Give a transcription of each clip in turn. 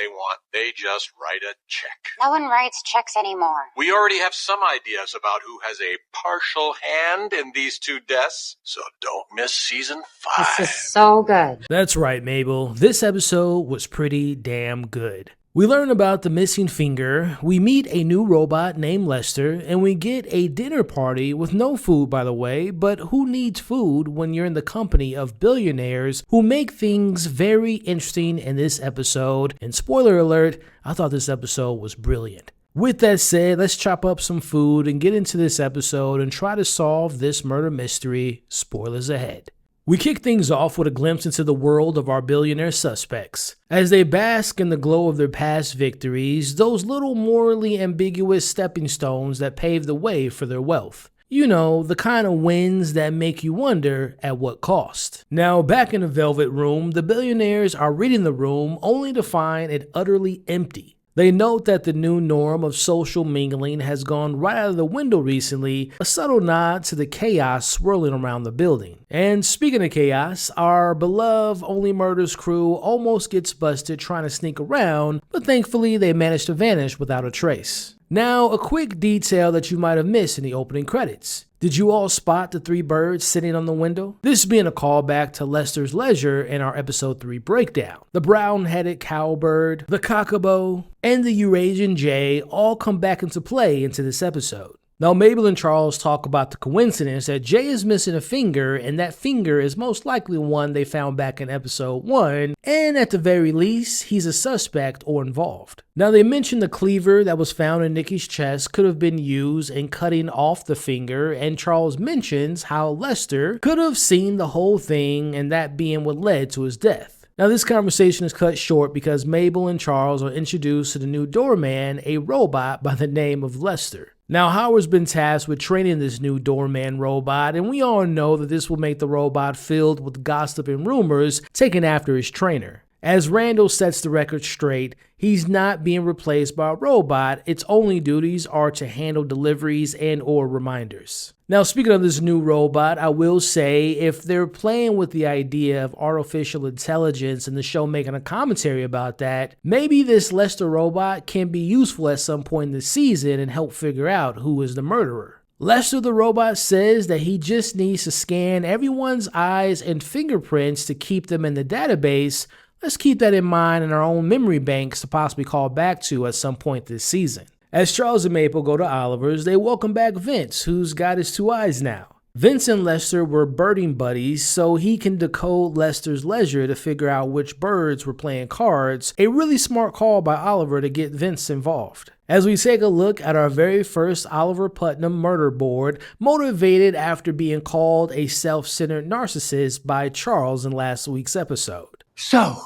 they want. They just write a check. No one writes checks anymore. We already have some ideas about who has a partial hand in these two deaths, so don't miss season 5. This is so good. That's right, Mabel. This episode was pretty damn good. We learn about the missing finger, we meet a new robot named Lester, and we get a dinner party with no food, by the way, but who needs food when you're in the company of billionaires who make things very interesting in this episode? And spoiler alert, I thought this episode was brilliant. With that said, let's chop up some food and get into this episode and try to solve this murder mystery. Spoilers ahead. We kick things off with a glimpse into the world of our billionaire suspects. As they bask in the glow of their past victories, those little morally ambiguous stepping stones that pave the way for their wealth. You know, the kind of wins that make you wonder at what cost. Now, back in the Velvet Room, the billionaires are reading the room only to find it utterly empty. They note that the new norm of social mingling has gone right out of the window recently, a subtle nod to the chaos swirling around the building. And speaking of chaos, our beloved Only Murders crew almost gets busted trying to sneak around, but thankfully they manage to vanish without a trace. Now, a quick detail that you might have missed in the opening credits. Did you all spot the 3 birds sitting on the window? This being a callback to Lester's leisure in our episode 3 breakdown. The brown-headed cowbird, the cockabo, and the Eurasian jay all come back into play into this episode. Now, Mabel and Charles talk about the coincidence that Jay is missing a finger, and that finger is most likely one they found back in episode 1, and at the very least, he's a suspect or involved. Now, they mention the cleaver that was found in Nikki's chest could have been used in cutting off the finger, and Charles mentions how Lester could have seen the whole thing, and that being what led to his death. Now, this conversation is cut short because Mabel and Charles are introduced to the new doorman, a robot by the name of Lester. Now, Howard's been tasked with training this new doorman robot, and we all know that this will make the robot filled with gossip and rumors taken after his trainer. As Randall sets the record straight, he's not being replaced by a robot. Its only duties are to handle deliveries and or reminders. Now, speaking of this new robot, I will say if they're playing with the idea of artificial intelligence and the show making a commentary about that, maybe this Lester robot can be useful at some point in the season and help figure out who is the murderer. Lester the robot says that he just needs to scan everyone's eyes and fingerprints to keep them in the database. Let's keep that in mind in our own memory banks to possibly call back to at some point this season. As Charles and Maple go to Oliver's, they welcome back Vince, who's got his 2 eyes now. Vince and Lester were birding buddies, so he can decode Lester's leisure to figure out which birds were playing cards, a really smart call by Oliver to get Vince involved. As we take a look at our very first Oliver Putnam murder board, motivated after being called a self-centered narcissist by Charles in last week's episode. So,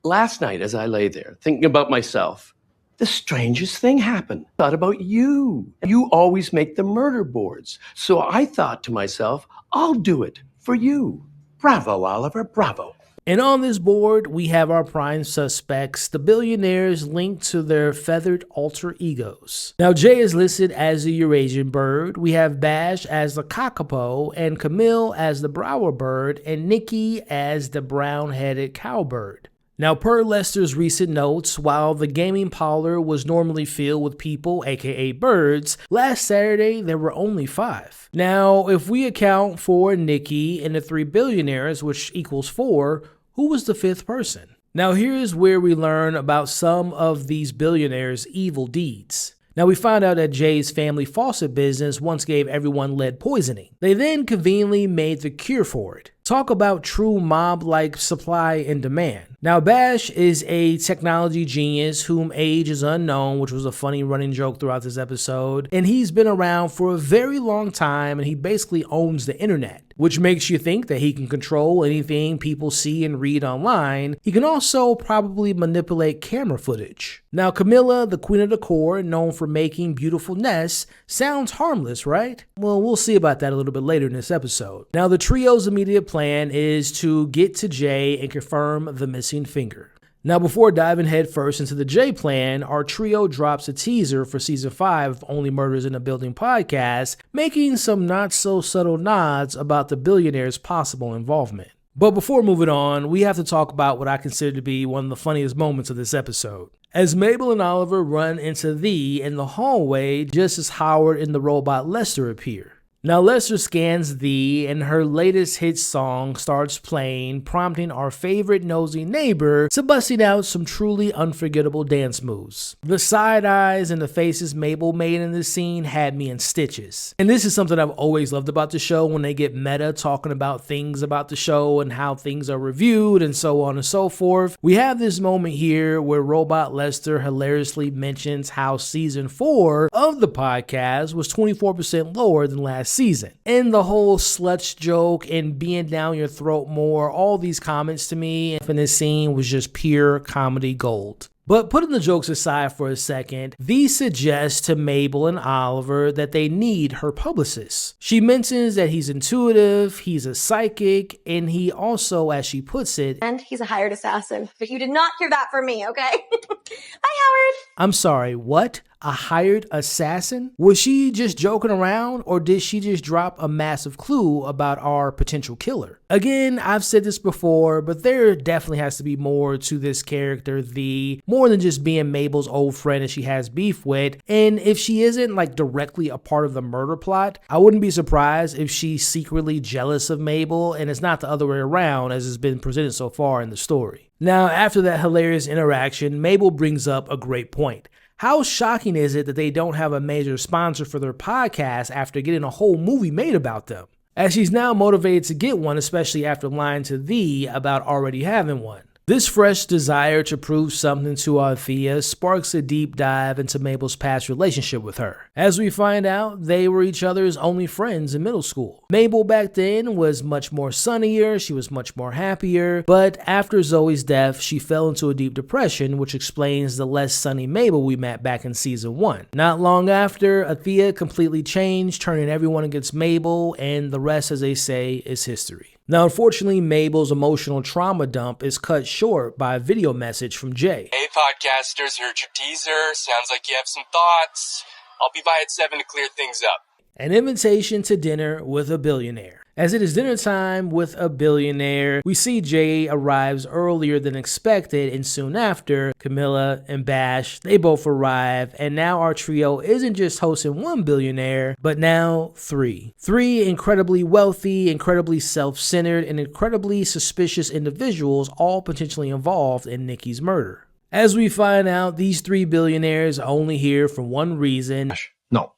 last night as I lay there thinking about myself, the strangest thing happened. I thought about you. You always make the murder boards. So I thought to myself, I'll do it for you. Bravo, Oliver, bravo. And on this board, we have our prime suspects, the billionaires linked to their feathered alter egos. Now, Jay is listed as the Eurasian bird, we have Bash as the kakapo, and Camille as the brower bird, and Nikki as the brown-headed cowbird. Now, per Lester's recent notes, while the gaming parlor was normally filled with people, aka birds, last Saturday there were only 5. Now, if we account for Nikki and the 3 billionaires, which equals 4, who was the 5th person? Now, here's where we learn about some of these billionaires' evil deeds. Now, we find out that Jay's family faucet business once gave everyone lead poisoning. They then conveniently made the cure for it. Talk about true mob-like supply and demand. Now, Bash is a technology genius whom age is unknown, which was a funny running joke throughout this episode. And he's been around for a very long time, and he basically owns the internet, which makes you think that he can control anything people see and read online. He can also probably manipulate camera footage. Now, Camilla, the queen of decor, known for making beautiful nests, sounds harmless, right? Well, we'll see about that a little bit later in this episode. Now, the trio's immediate plan is to get to Jay and confirm the missing finger. Now, before diving headfirst into the J plan, our trio drops a teaser for season 5 of Only Murders in the Building podcast, making some not so subtle nods about the billionaire's possible involvement. But before moving on, we have to talk about what I consider to be one of the funniest moments of this episode. as Mabel and Oliver run into Thee in the hallway just as Howard and the robot Lester appear. Now Lester scans Thee and her latest hit song starts playing, prompting our favorite nosy neighbor to busting out some truly unforgettable dance moves. The side eyes and the faces Mabel made in this scene had me in stitches. And this is something I've always loved about the show, when they get meta talking about things about the show and how things are reviewed and so on and so forth. We have this moment here where Robot Lester hilariously mentions how season 4 of the podcast was 24% lower than last season. And the whole sluts joke and being down your throat more, all these comments to me in this scene was just pure comedy gold. But putting the jokes aside for a second, Thee suggests to Mabel and Oliver that they need her publicist. She mentions that he's intuitive, he's a psychic, and he also, as she puts it, and he's a hired assassin. But you did not hear that from me, okay? Hi, Howard. I'm sorry, what? A hired assassin? Was she just joking around, or did she just drop a massive clue about our potential killer? Again, I've said this before, but there definitely has to be more to this character, Thee, more than just being Mabel's old friend that she has beef with. And if she isn't like directly a part of the murder plot, I wouldn't be surprised if she's secretly jealous of Mabel and it's not the other way around as it's been presented so far in the story. Now, after that hilarious interaction, Mabel brings up a great point. How shocking is it that they don't have a major sponsor for their podcast after getting a whole movie made about them? As she's now motivated to get one, especially after lying to Thee about already having one. This fresh desire to prove something to Althea sparks a deep dive into Mabel's past relationship with her. As we find out, they were each other's only friends in middle school. Mabel back then was much more sunnier, she was much more happier, but after Zoe's death, she fell into a deep depression, which explains the less sunny Mabel we met back in season 1. Not long after, Althea completely changed, turning everyone against Mabel, and the rest, as they say, is history. Now, unfortunately, Mabel's emotional trauma dump is cut short by a video message from Jay. Hey, podcasters, heard your teaser. Sounds like you have some thoughts. I'll be by at 7 to clear things up. An invitation to dinner with a billionaire. As it is dinner time with a billionaire, we see Jay arrives earlier than expected, and soon after, Camilla and Bash, they both arrive, and now our trio isn't just hosting one billionaire, but now 3. 3 incredibly wealthy, incredibly self-centered, and incredibly suspicious individuals, all potentially involved in Nikki's murder. As we find out, these 3 billionaires are only here for one reason. No.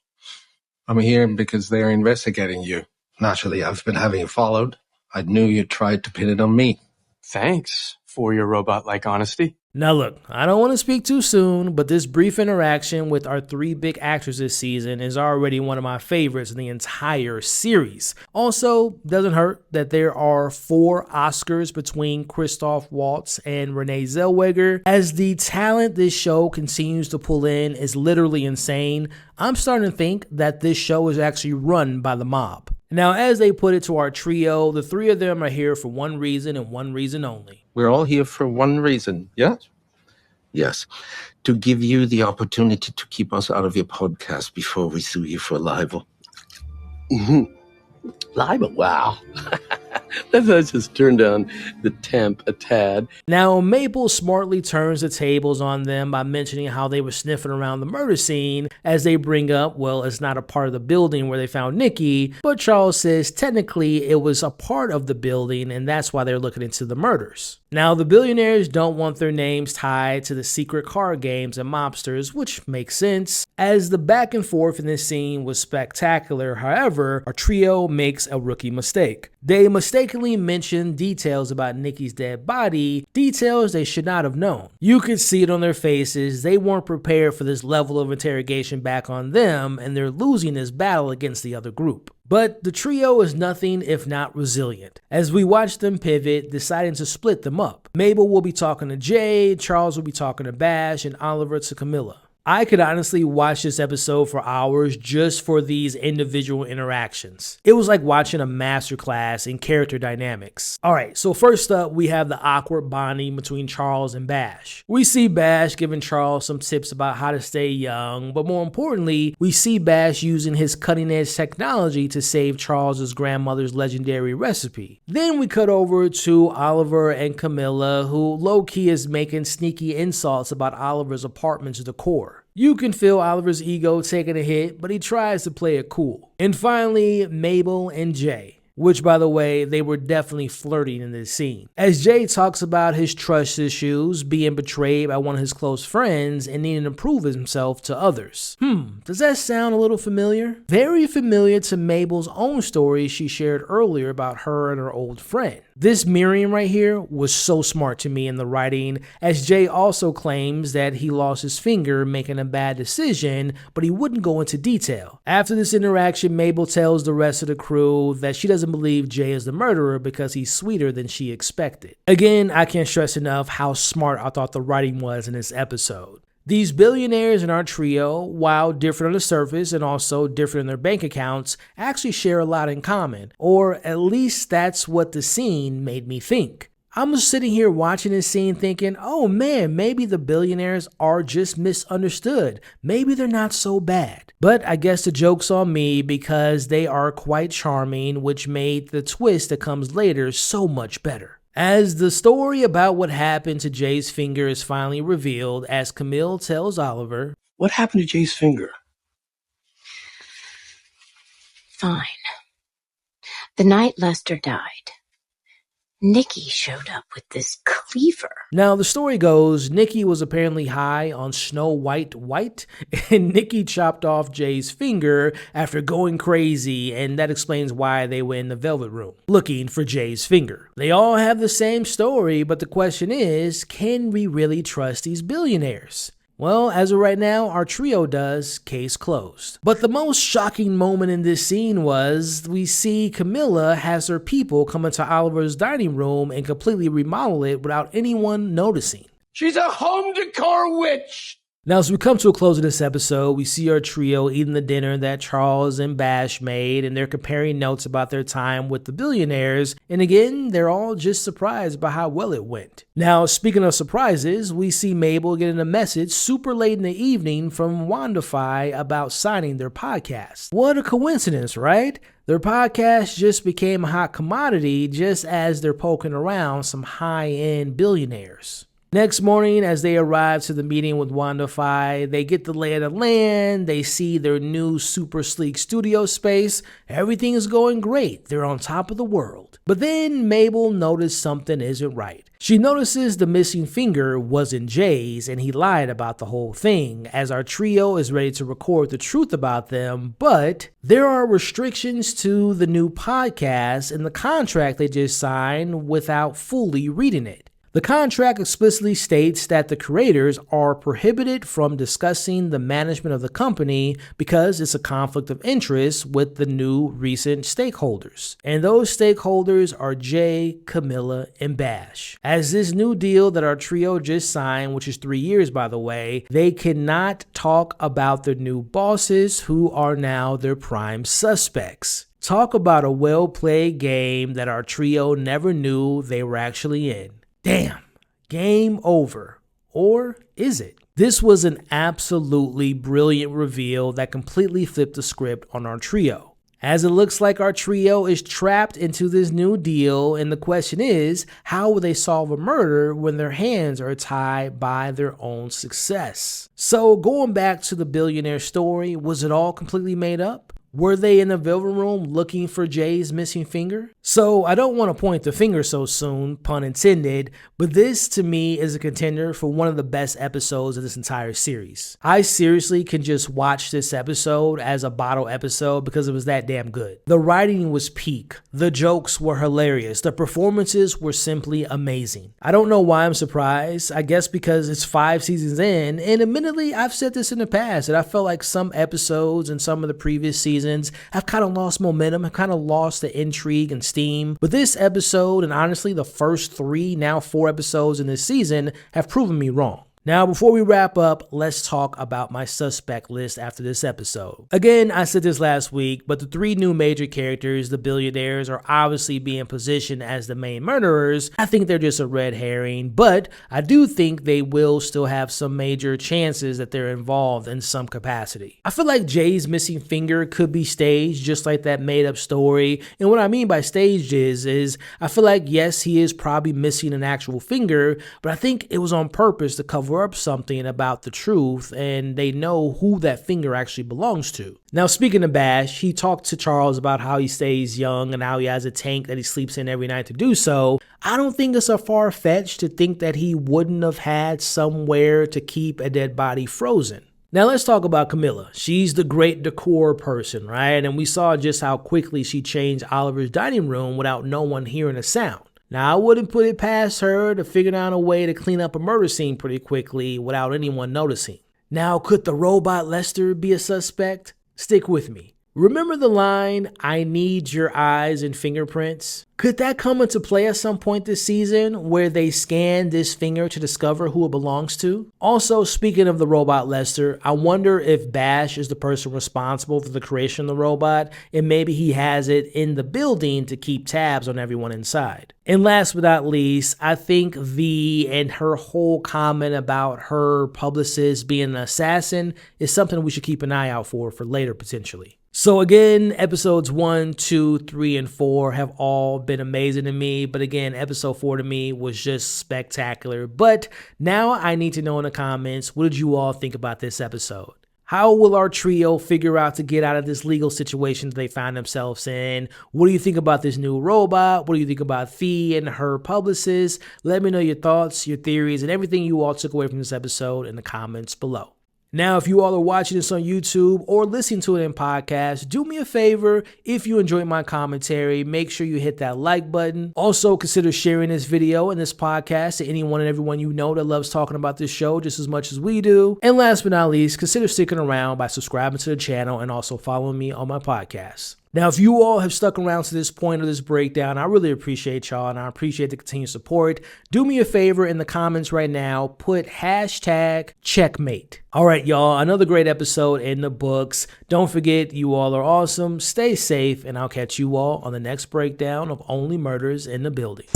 I'm here because they're investigating you. Naturally, I've been having you followed. I knew you tried to pin it on me. Thanks for your robot-like honesty. Now look, I don't want to speak too soon, but this brief interaction with our 3 big actors this season is already one of my favorites in the entire series. Also, doesn't hurt that there are 4 Oscars between Christoph Waltz and Renee Zellweger. As the talent this show continues to pull in is literally insane, I'm starting to think that this show is actually run by the mob. Now, as they put it to our trio, the 3 of them are here for one reason and one reason only. We're all here for one reason, yes? Yes. To give you the opportunity to keep us out of your podcast before we sue you for libel. Libel, wow. Let's just turn down the temp a tad. Now, Mabel smartly turns the tables on them by mentioning how they were sniffing around the murder scene as they bring up, well, it's not a part of the building where they found Nikki, but Charles says technically it was a part of the building and that's why they're looking into the murders. Now, the billionaires don't want their names tied to the secret card games and mobsters, which makes sense, as the back and forth in this scene was spectacular. However, our trio makes a rookie mistake. They mistakenly mention details about Nikki's dead body, details they should not have known. You could see it on their faces. They weren't prepared for this level of interrogation back on them, and they're losing this battle against the other group. But the trio is nothing if not resilient, as we watch them pivot, deciding to split them up. Mabel will be talking to Jay, Charles will be talking to Bash, and Oliver to Camilla. I could honestly watch this episode for hours just for these individual interactions. It was like watching a masterclass in character dynamics. Alright, so first up, we have the awkward bonding between Charles and Bash. We see Bash giving Charles some tips about how to stay young, but more importantly, we see Bash using his cutting-edge technology to save Charles's grandmother's legendary recipe. Then we cut over to Oliver and Camilla, who low-key is making sneaky insults about Oliver's apartment's decor. You can feel Oliver's ego taking a hit, but he tries to play it cool. And finally, Mabel and Jay. Which, by the way, they were definitely flirting in this scene. As Jay talks about his trust issues, being betrayed by one of his close friends, and needing to prove himself to others. Does that sound a little familiar? Very familiar to Mabel's own story she shared earlier about her and her old friend. This mirroring right here was so smart to me in the writing, as Jay also claims that he lost his finger making a bad decision, but he wouldn't go into detail. After this interaction, Mabel tells the rest of the crew that she doesn't believe Jay is the murderer because he's sweeter than she expected. Again, I can't stress enough how smart I thought the writing was in this episode. These billionaires in our trio, while different on the surface and also different in their bank accounts, actually share a lot in common, or at least that's what the scene made me think. I'm just sitting here watching this scene thinking, oh man, maybe the billionaires are just misunderstood. Maybe they're not so bad. But I guess the joke's on me because they are quite charming, which made the twist that comes later so much better. As the story about what happened to Jay's finger is finally revealed, as Camille tells Oliver, What happened to Jay's finger? Fine. The night Lester died, Nikki showed up with this cleaver. Now, the story goes, Nikki was apparently high on Snow White, and Nikki chopped off Jay's finger after going crazy, and that explains why they were in the Velvet Room, looking for Jay's finger. They all have the same story, but the question is, can we really trust these billionaires? Well, as of right now, our trio does, case closed. But the most shocking moment in this scene was we see Camilla has her people come into Oliver's dining room and completely remodel it without anyone noticing. She's a home decor witch! Now, as we come to a close of this episode, we see our trio eating the dinner that Charles and Bash made, and they're comparing notes about their time with the billionaires, and again, they're all just surprised by how well it went. Now, speaking of surprises, we see Mabel getting a message super late in the evening from WandaFi about signing their podcast. What a coincidence, right? Their podcast just became a hot commodity just as they're poking around some high-end billionaires. Next morning, as they arrive to the meeting with WandaFi, they get the lay of the land, they see their new super sleek studio space, everything is going great, they're on top of the world. But then Mabel noticed something isn't right. She notices the missing finger wasn't Jay's and he lied about the whole thing, as our trio is ready to record the truth about them, but there are restrictions to the new podcast in the contract they just signed without fully reading it. The contract explicitly states that the creators are prohibited from discussing the management of the company because it's a conflict of interest with the new recent stakeholders. And those stakeholders are Jay, Camilla, and Bash. As this new deal that our trio just signed, which is 3 years by the way, they cannot talk about their new bosses who are now their prime suspects. Talk about a well-played game that our trio never knew they were actually in. Damn, game over. Or is it? This was an absolutely brilliant reveal that completely flipped the script on our trio. As it looks like our trio is trapped into this new deal, and the question is, how will they solve a murder when their hands are tied by their own success? So going back to the billionaire story, was it all completely made up? Were they in the Velvet Room looking for Jay's missing finger? So I don't want to point the finger so soon, pun intended, but this to me is a contender for one of the best episodes of this entire series. I seriously can just watch this episode as a bottle episode because it was that damn good. The writing was peak. The jokes were hilarious. The performances were simply amazing. I don't know why I'm surprised. I guess because it's 5 seasons in, and admittedly, I've said this in the past, that I felt like some episodes and some of the previous seasons have kind of lost momentum, have kind of lost the intrigue and steam. But this episode, and honestly the first 3, now 4 episodes in this season, have proven me wrong. Now, before we wrap up, let's talk about my suspect list after this episode. Again, I said this last week, but the 3 new major characters, the billionaires, are obviously being positioned as the main murderers. I think they're just a red herring, but I do think they will still have some major chances that they're involved in some capacity. I feel like Jay's missing finger could be staged, just like that made-up story. And what I mean by staged is I feel like, yes, he is probably missing an actual finger, but I think it was on purpose to cover up something about the truth, and they know who that finger actually belongs to. Now, speaking of Bash, he talked to Charles about how he stays young and how he has a tank that he sleeps in every night to do so. I don't think it's a far-fetched to think that he wouldn't have had somewhere to keep a dead body frozen. Now let's talk about Camilla. She's the great decor person, right? And we saw just how quickly she changed Oliver's dining room without no one hearing a sound. Now, I wouldn't put it past her to figure out a way to clean up a murder scene pretty quickly without anyone noticing. Now, could the robot Lester be a suspect? Stick with me. Remember the line, "I need your eyes and fingerprints"? Could that come into play at some point this season where they scan this finger to discover who it belongs to? Also, speaking of the robot Lester, I wonder if Bash is the person responsible for the creation of the robot, and maybe he has it in the building to keep tabs on everyone inside. And last but not least, I think V and her whole comment about her publicist being an assassin is something we should keep an eye out for later potentially. So again, episodes 1, 2, 3, and 4 have all been amazing to me. But again, episode 4 to me was just spectacular. But now I need to know in the comments, what did you all think about this episode? How will our trio figure out to get out of this legal situation that they find themselves in? What do you think about this new robot? What do you think about Fee and her publicist? Let me know your thoughts, your theories, and everything you all took away from this episode in the comments below. Now, if you all are watching this on YouTube or listening to it in podcast, do me a favor. If you enjoyed my commentary, make sure you hit that like button. Also, consider sharing this video and this podcast to anyone and everyone you know that loves talking about this show just as much as we do. And last but not least, consider sticking around by subscribing to the channel and also following me on my podcast. Now, if you all have stuck around to this point of this breakdown, I really appreciate y'all and I appreciate the continued support. Do me a favor in the comments right now, put #checkmate. All right, y'all, another great episode in the books. Don't forget, you all are awesome. Stay safe, and I'll catch you all on the next breakdown of Only Murders in the Building.